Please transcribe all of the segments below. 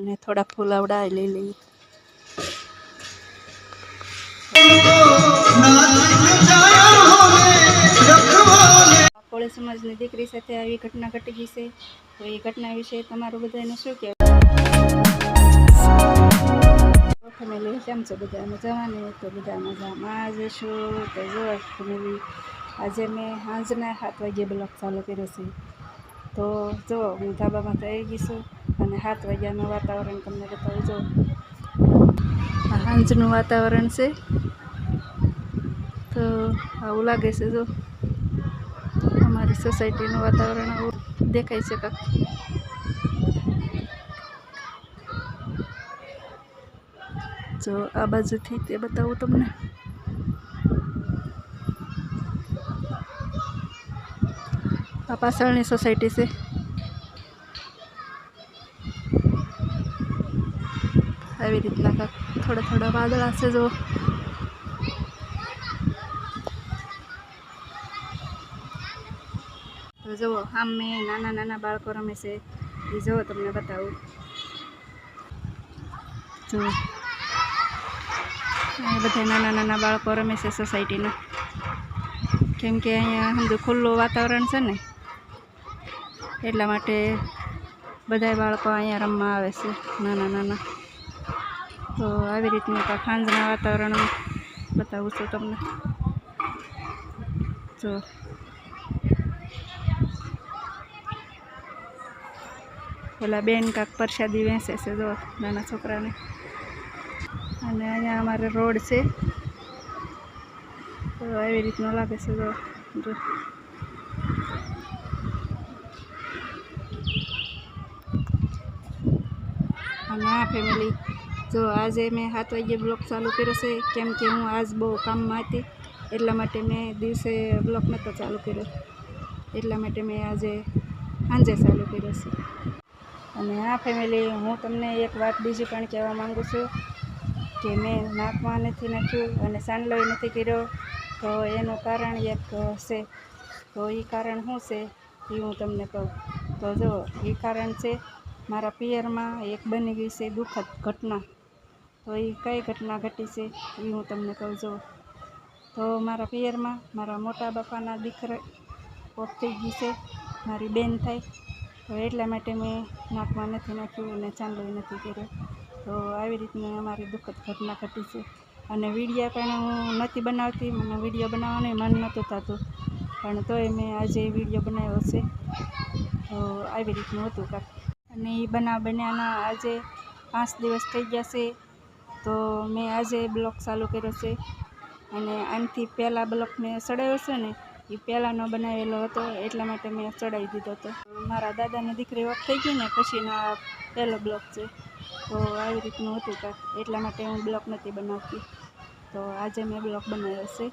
અને થોડા ફૂલાવડા લઈ લઈએ. કોળી સમાજની દીકરી સાથે આવી ઘટના ઘટી ગઈ છે. તો એ ઘટના વિશે તમારું બધાને શું કહેવું? ફેમિલી કેમ છે? બધા મજામાં? તો બધા મજામાં આજે શું તો જો ફેમિલી આજે મેં સાંજના 7 વાગ્યે બ્લોગ ચાલુ કર્યો છે. તો જો હું ધાબામાં તો આવી ગઈ છું અને 7 વાગ્યાનું વાતાવરણ તમને બતાવું. જો સાંજનું વાતાવરણ છે તો આવું લાગે છે. જો અમારી સોસાયટીનું વાતાવરણ આવું દેખાય છે કાંક. જો આ બાજુથી તે બતાવું તમને. આ પાછળની સોસાયટી છે. આવી રીતના કાંક થોડા થોડા વાદળા છે. જો તો જુઓ આમ મેં નાના નાના બાળકો રમે છે એ જુઓ તમને બતાવું. જો બધા નાના નાના બાળકો રમે છે સોસાયટીના. કેમ કે અહીંયા સમજો ખુલ્લું વાતાવરણ છે ને એટલા માટે બધા બાળકો અહીંયા રમવા આવે છે નાના નાના. તો આવી રીતનું કાંક સાંજના વાતાવરણ બતાવું છું તમને. જો પેલા બેન કાંક પ્રસાદી વેચે છે જો નાના છોકરાને. અને અહીંયા અમારે રોડ છે તો આવી રીતનું લાગે છે. જો અને આ ફેમિલી જો આજે મેં 7 વાગ્યે બ્લોગ ચાલુ કર્યો છે. કેમ કે હું આજ બહુ કામમાં હતી એટલા માટે મેં દિવસે બ્લોગ નહોતો ચાલુ કર્યો. એટલા માટે મેં આજે સાંજે ચાલુ કર્યો છે. અને આ ફેમિલી હું તમને એક વાત બીજી પણ કહેવા માગું છું કે મેં નાકમાં નથી નાખ્યું અને સાંડલોય નથી કર્યો. તો એનું કારણ એક છે. તો એ કારણ શું છે એ હું તમને કહું. તો જો એ કારણ છે મારા પિયરમાં એક બની ગઈ છે દુઃખદ ઘટના. તો એ કઈ ઘટના ઘટી છે એ હું તમને કહું. જો તો મારા પિયરમાં મારા મોટા બાપાના દીકરા ઓફ થઈ ગઈ છે, મારી બેન થાય. તો એટલા માટે મેં નાકમાં નથી નાખ્યું અને ચાંદલો નથી કર્યો. તો આવી રીતની અમારી દુઃખદ ઘટના ઘટી છે. અને વિડીયો પણ હું નથી બનાવતી, મને વિડીયો બનાવવાનું મન નહોતું થતું, પણ તોય મેં આજે વિડીયો બનાવ્યો છે. તો આવી રીતનું હતું કાંક. અને એ બનાવ બન્યાના આજે 5 દિવસ થઈ ગયા છે. તો મેં આજે બ્લોગ ચાલુ કર્યો છે. અને આનાથી પહેલાં બ્લોગ મેં ચડાવ્યો છે ને એ પહેલાંનો બનાવેલો હતો એટલા માટે મેં ચડાવી દીધો હતો. મારા દાદાની દીકરી ઓફ થઈ ગઈ ને પછીનો આ પહેલો બ્લોગ છે. તો આવી રીતનું હતું કાંક એટલા માટે હું બ્લોગ નથી બનાવતી. તો આજે મેં બ્લોગ બનાવ્યો છે.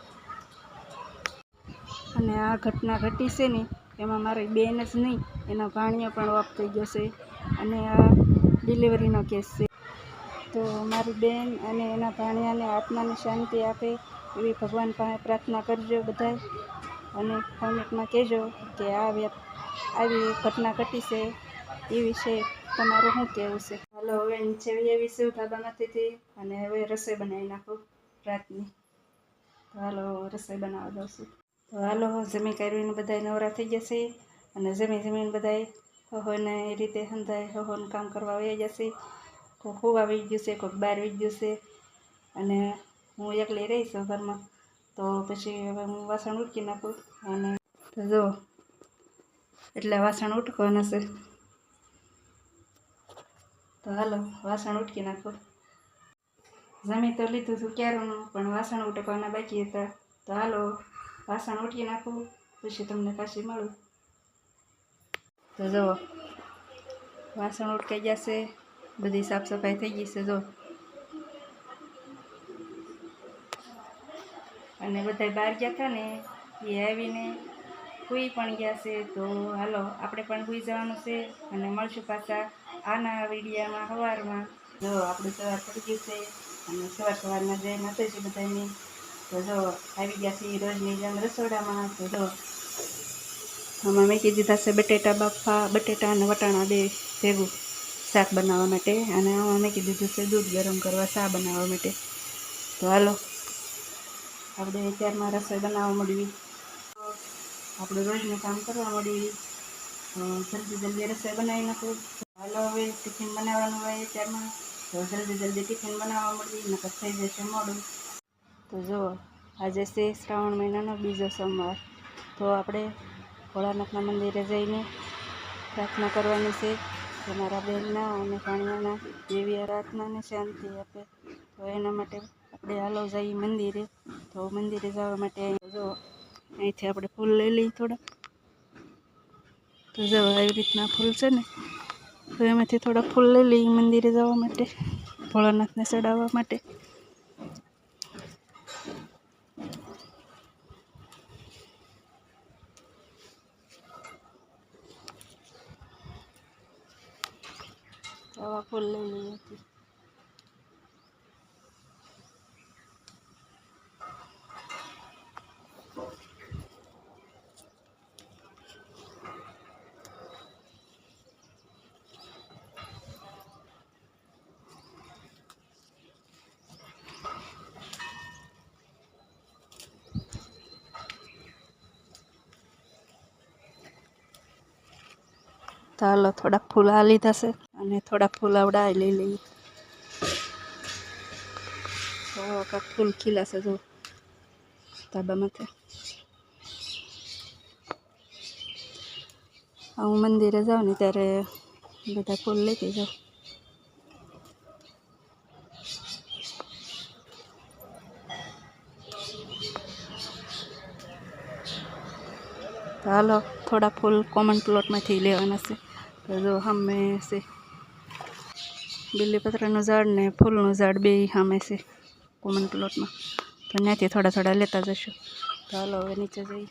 અને આ ઘટના ઘટી છે ને એમાં મારી બેન જ નહીં એનો ભાણિયો પણ ઓફ થઈ ગયો છે. અને આ ડિલિવરીનો કેસ છે. તો મારી બેન અને એના ભાણિયાને આત્માને શાંતિ આપે એવી ભગવાન પાસે પ્રાર્થના કરજો બધાય. અને કોમેન્ટમાં કહેજો કે આવી ઘટના ઘટી છે એ વિશે તમારું શું કહેવું છે. હાલો હવે નીચે આવીશું ધાબામાંથી અને હવે રસોઈ બનાવી નાખું રાતની. તો હાલો રસોઈ બનાવવા દઉં છું. તો હાલો જમી કરીને બધાય નવરા થઈ જશે અને જમીને બધાય હહોને એ રીતે સંધાય હહોનું કામ કરવા વહી જશે. કોઈક હોવા વહી ગયું છે, કોઈક બહાર વહી ગયું છે અને હું એકલી રહીશ ઘરમાં. તો પછી હવે હું વાસણ ઉટકી નાખું. અને તો જો એટલે વાસણ ઉટકવાના છે. તો હાલો વાસણ ઉટકી નાખો. જમી તો લીધું હતું ક્યારનું પણ વાસણ ઉટકવાના બાકી હતા. તો હાલો વાસણ ઉટકી નાખું પછી તમને પાછી મળું. તો જુઓ વાસણ ઉટકાઈ જશે, બધી સાફ સફાઈ થઈ ગઈ છે. જો અને બધા બહાર ગયા હતા ને એ આવીને સૂઈ પણ ગયા છે. તો હાલો આપણે પણ સૂઈ જવાનું છે અને મળશું પાછા આના વિડીયામાં સવારમાં. જો આપણે સવાર પડી ગયું છે અને સવારના જય માતાજી બધાની. તો જો આવી ગયા છીએ રોજની જેમ રસોડામાં. તો જો આમાં મેકી દીધા છે બટેટા બાફા, બટેટા અને વટાણા બે ભેગું શાક બનાવવા માટે, અને અમે કીધું છે દૂધ ગરમ કરવા ચા બનાવવા માટે. તો હાલો આપણે અત્યારમાં રસોઈ બનાવવા મળવી, આપણે રોજનું કામ કરવા મળવી, જલ્દી રસોઈ બનાવી નાખું. હાલો હવે ટિફિન બનાવવાનું હોય અત્યારમાં, તો જલ્દી ટિફિન બનાવવા મળવી, નકર થઈ જશે મોડું. તો જુઓ આજે છે શ્રાવણ મહિનાનો બીજો સોમવાર, તો આપણે ભોળાનાથના મંદિરે જઈને પ્રાર્થના કરવાની છે કે મારા બહેનના અને ભાણિયાના દેવી આરાધનાને શાંતિ આપે. તો એના માટે આપણે હાલો જઈએ મંદિરે. તો મંદિરે જવા માટે જો અહીંથી આપણે ફૂલ લઈ લઈએ થોડા. તો જો આવી રીતના ફૂલ છે ને, તો એમાંથી થોડા ફૂલ લઈ લઈએ મંદિરે જવા માટે, ભોળાનાથને ચડાવવા માટે. આવા ફૂલ લઈ લઈએ. તો હાલો થોડાક ફૂલ આ લીધા છે અને થોડાક ફૂલ આવડા લઈ લઈએ. તો કાંક ફૂલ ખીલાશે જો ધાબામાંથી. હું મંદિરે જાઉં ને ત્યારે બધા ફૂલ લેતી જાઉં. તો હાલો થોડા ફૂલ કોમન પ્લોટમાંથી લેવાના છે. તો જો સામે છે બીલીપત્રનું ઝાડ ને ફૂલનું ઝાડ, બે સામે છે કોમન પ્લોટમાં. તો ત્યાંથી થોડા લેતા જશું. તો હાલો હવે નીચે જઈએ.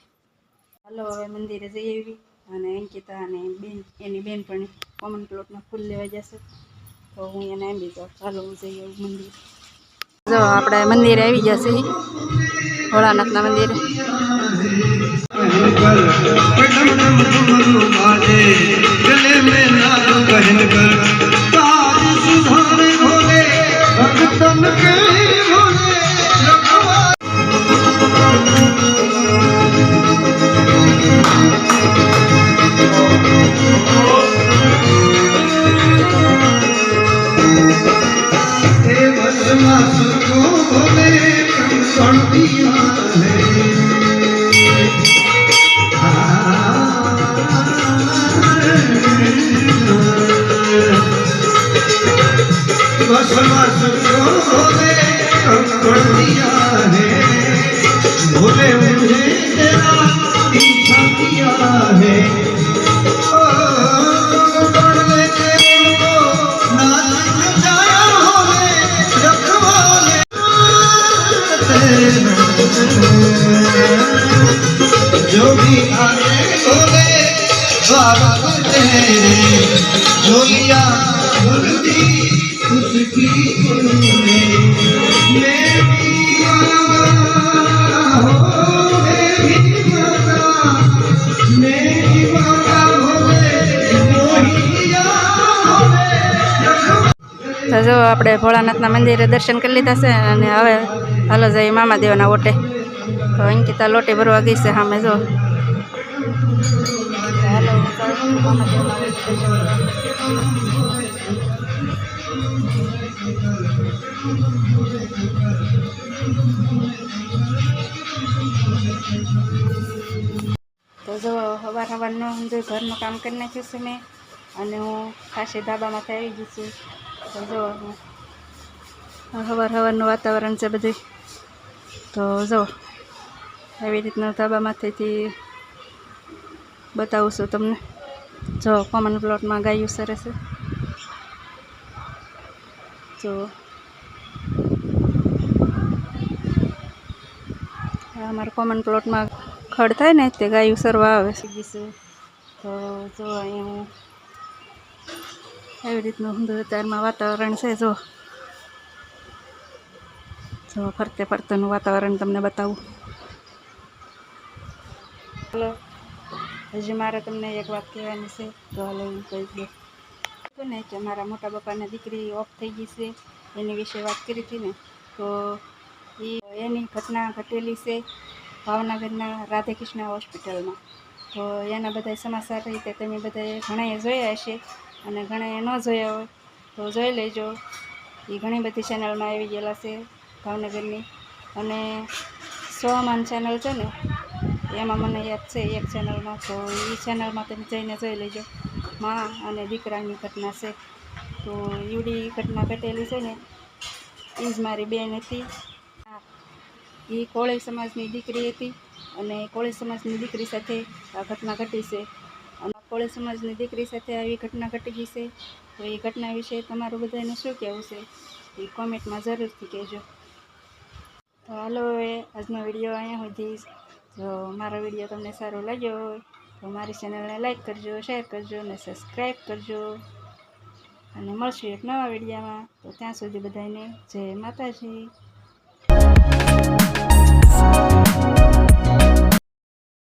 હાલો હવે મંદિરે જઈ આવી, અને અંકિતા અને એની બેન પણ કોમન પ્લોટમાં ફૂલ લેવા જશે. તો હું એને આવી જાઉં. હાલો હું જઈ આવું મંદિર. જો આપણે મંદિરે આવી જશે, ભોળાનાથના મંદિરે. भोले मुझे तेरा पीछा किया है, पढ़ने के को नाच जाया होले रखवाले जो भी आए बोले स्वागत है, जो लिया भूलती उसकी તો જો આપણે ભોળાનાથના મંદિરે દર્શન કરી લીધા છે, અને હવે હાલો જઈએ મામાદેવના ઓટે. તો અંકિતા લોટી ભરવા ગઈ છે સામે જો. હાલો મામાદેવના ઓટે દર્શન કરવા. તો જો સવારનું જો ઘરનું કામ કરી નાખ્યું છે મેં, અને હું ખાસી ધાબામાંથી આવી ગઈ છું. તો જો સવારનું વાતાવરણ છે બધું. તો જો એવી રીતના ધાબામાંથી બતાવું છું તમને. જો કોમન પ્લોટમાં ગાયું સરસ છે. જો અમારા કોમન પ્લોટમાં ખડ થાય ને તે ગાયું સરવા આવે છે. તો જો અહીંયા એવી રીતનું સુંદર અત્યારમાં વાતાવરણ છે. જો ફરતેનું વાતાવરણ તમને બતાવું. હલો, હજી મારે તમને એક વાત કહેવાની છે, તો હાલો હું કહી દઉં. હતું ને કે મારા મોટા બાપાની દીકરી ઓફ થઈ ગઈ છે એની વિશે વાત કરી હતી ને, તો એની ઘટના ઘટેલી છે ભાવનગરના રાધેકૃષ્ણ હોસ્પિટલમાં. તો એના બધા સમાચાર રીતે તમે બધાએ ઘણાએ જોયા હશે અને ઘણાએ ન જોયા હોય તો જોઈ લેજો. એ ઘણી બધી ચેનલમાં આવી ગયેલા છે ભાવનગરની. અને સોમાન ચેનલ છે ને એમાં મને યાદ છે એક ચેનલમાં, તો એ ચેનલમાં તમે જઈને જોઈ લેજો. માં અને દીકરાની ઘટના છે. તો એવડી ઘટના ઘટેલી છે ને, એ જ મારી બેન હતી. એ કોળી સમાજની દીકરી હતી અને કોળી સમાજની દીકરી સાથે આ ઘટના ઘટી છે. અને કોળી સમાજની દીકરી સાથે આવી ઘટના ઘટી ગઈ છે. તો એ ઘટના વિશે તમારું બધાને શું કહેવું છે એ કોમેન્ટમાં જરૂરથી કહેજો. તો હાલો હવે આજનો વિડીયો અહીંયા સુધી. જો મારો વિડીયો તમને સારો લાગ્યો હોય તો મારી ચેનલને લાઈક કરજો, શેર કરજો અને સબસ્ક્રાઈબ કરજો. અને મળશું એક નવા વિડીયોમાં. તો ત્યાં સુધી બધાને જય માતાજી.